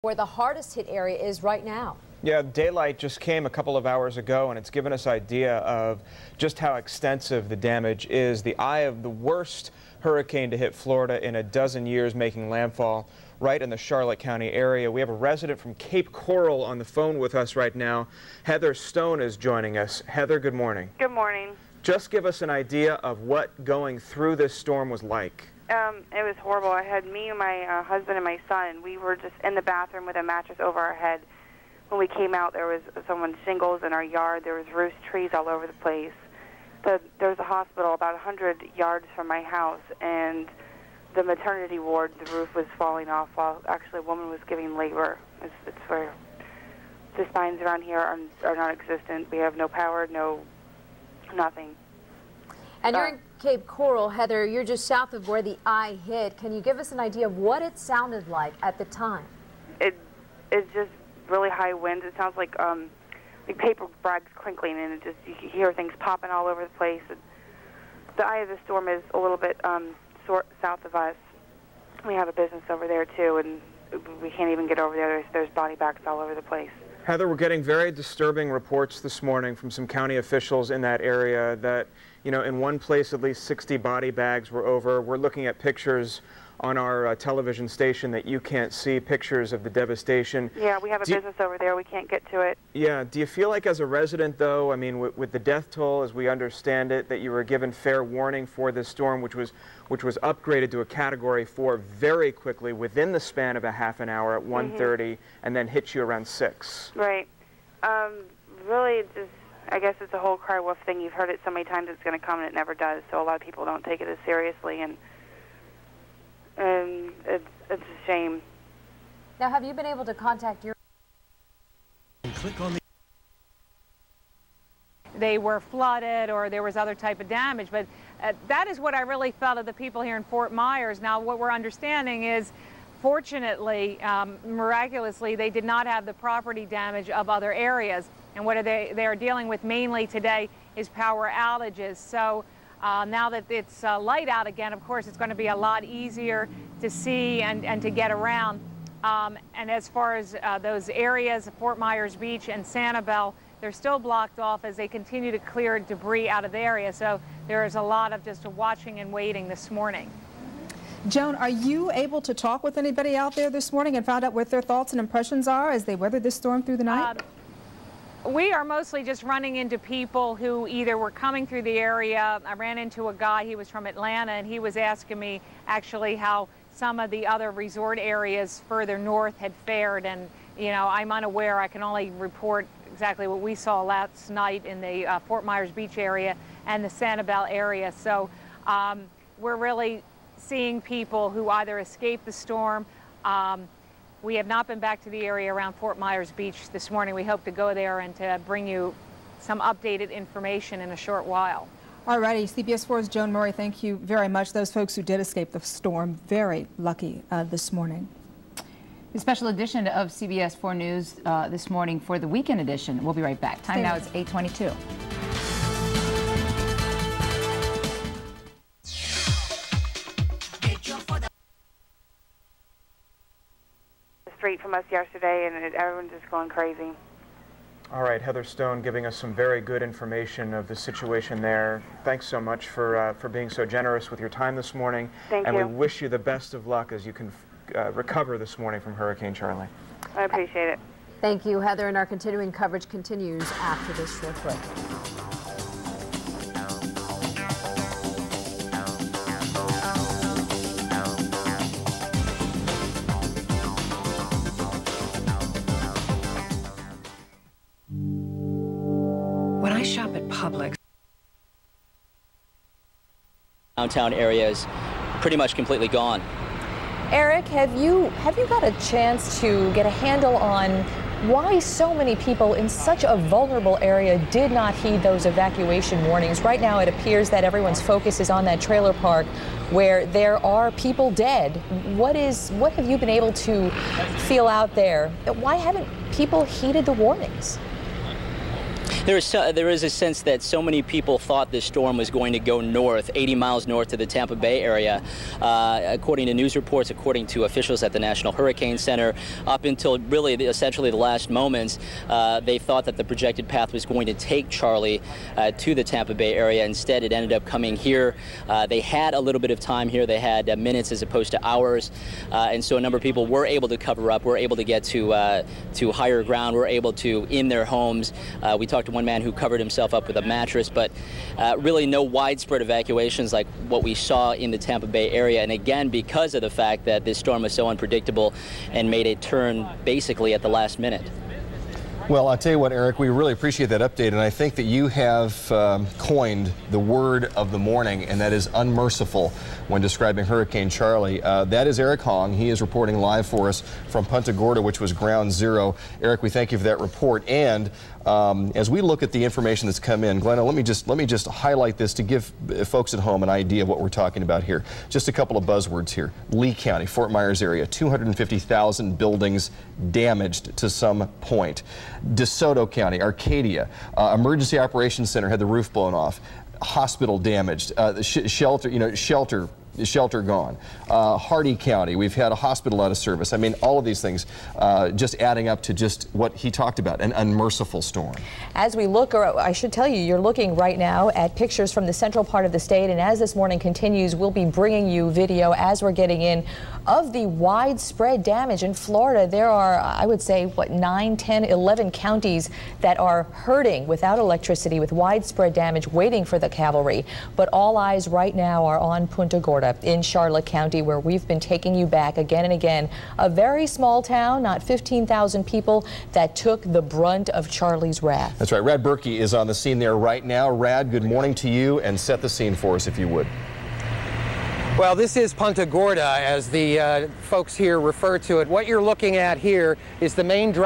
Where the hardest hit area is right now. Yeah, daylight just came a couple of hours ago, and it's given us idea of just how extensive the damage is. The eye of the worst hurricane to hit Florida in a dozen years, making landfall right in the Charlotte County area. We have a resident from Cape Coral on the phone with us right now. Heather Stone is joining us. Heather, good morning. Good morning. Just give us an idea of what going through this storm was like. It was horrible. I had me and my husband and my son. We were just in the bathroom with a mattress over our head. When we came out, there was someone's shingles in our yard. There was roost trees all over the place. There was a hospital about 100 yards from my house, and the maternity ward, the roof was falling off while actually a woman was giving labor. It's where the spines around here are non-existent. We have no power, nothing. And you're in Cape Coral, Heather. You're just south of where the eye hit. Can you give us an idea of what it sounded like at the time? It's just really high winds. It sounds like paper bags crinkling, and you hear things popping all over the place. And the eye of the storm is a little bit south of us. We have a business over there too, and we can't even get over there. There's body bags all over the place. Heather, we're getting very disturbing reports this morning from some county officials in that area that, you know, in one place at least 60 body bags were over. We're looking at pictures on our television station that you can't see, pictures of the devastation. Yeah, we have a business over there. We can't get to it. Yeah. Do you feel like as a resident, though, I mean, with the death toll as we understand it, that you were given fair warning for this storm, which was upgraded to a Category 4 very quickly within the span of a half an hour at 1:30 and then hit you around 6? Right. Really, I guess it's a whole cry wolf thing. You've heard it so many times it's going to come, and it never does. So a lot of people don't take it as seriously, and it's a shame. Now, have you been able to contact your... Click on the... They were flooded or there was other type of damage, but that is what I really felt of the people here in Fort Myers. Now, what we're understanding is, fortunately, miraculously, they did not have the property damage of other areas. And what they are dealing with mainly today is power outages. So now that it's light out again, of course, it's going to be a lot easier to see and to get around. And as far as those areas, Fort Myers Beach and Sanibel, they're still blocked off as they continue to clear debris out of the area. So there is a lot of just watching and waiting this morning. Joan, are you able to talk with anybody out there this morning and find out what their thoughts and impressions are as they weather this storm through the night? We are mostly just running into people who either were coming through the area. I ran into a guy, he was from Atlanta, and he was asking me actually how some of the other resort areas further north had fared. And, you know, I'm unaware. I can only report exactly what we saw last night in the Fort Myers Beach area and the Sanibel area. So we're really seeing people who either escaped the storm. We have not been back to the area around Fort Myers Beach this morning. We hope to go there and to bring you some updated information in a short while. All righty, CBS 4's Joan Murray, thank you very much. Those folks who did escape the storm, very lucky this morning. A special edition of CBS 4 News this morning for the weekend edition. We'll be right back. Time now is 8:22. Street from us yesterday, and everyone's just going crazy. All right, Heather Stone giving us some very good information of the situation there. Thanks so much for being so generous with your time this morning. Thank you. And we wish you the best of luck as you can recover this morning from Hurricane Charley. I appreciate it. Thank you, Heather, and our continuing coverage continues after this short break. When I shop at Publix, downtown area is pretty much completely gone. Eric, have you got a chance to get a handle on why so many people in such a vulnerable area did not heed those evacuation warnings? Right now it appears that everyone's focus is on that trailer park where there are people dead. What have you been able to feel out there? Why haven't people heeded the warnings? There is a sense that so many people thought this storm was going to go north, 80 miles north to the Tampa Bay area. According to news reports, according to officials at the National Hurricane Center, up until really essentially the last moments, they thought that the projected path was going to take Charley to the Tampa Bay area. Instead, it ended up coming here. They had a little bit of time here. They had minutes as opposed to hours, and so a number of people were able to cover up, were able to get to higher ground, were able to in their homes. We talked to one man who covered himself up with a mattress, but really no widespread evacuations like what we saw in the Tampa Bay area. And again, because of the fact that this storm was so unpredictable and made a turn basically at the last minute. Well, I'll tell you what, Eric, we really appreciate that update, and I think that you have coined the word of the morning, and that is unmerciful when describing Hurricane Charley. That is Eric Hong. He is reporting live for us from Punta Gorda, which was ground zero. Eric, we thank you for that report. And as we look at the information that's come in, Glenna, let me just highlight this to give folks at home an idea of what we're talking about here. Just a couple of buzzwords here. Lee County, Fort Myers area, 250,000 buildings damaged to some point. DeSoto County, Arcadia, Emergency Operations Center had the roof blown off. Hospital damaged. Shelter gone. Hardy County, we've had a hospital out of service. I mean, all of these things just adding up to just what he talked about, an unmerciful storm. As we look, or I should tell you, you're looking right now at pictures from the central part of the state, and as this morning continues, we'll be bringing you video as we're getting in of the widespread damage in Florida. There are, I would say, what, 9, 10, 11 counties that are hurting without electricity, with widespread damage, waiting for the cavalry. But all eyes right now are on Punta Gorda in Charlotte County, where we've been taking you back again and again. A very small town, not 15,000 people, that took the brunt of Charley's wrath. That's right. Rad Berkey is on the scene there right now. Rad, good morning to you, and set the scene for us if you would. Well, this is Punta Gorda, as the folks here refer to it. What you're looking at here is the main drive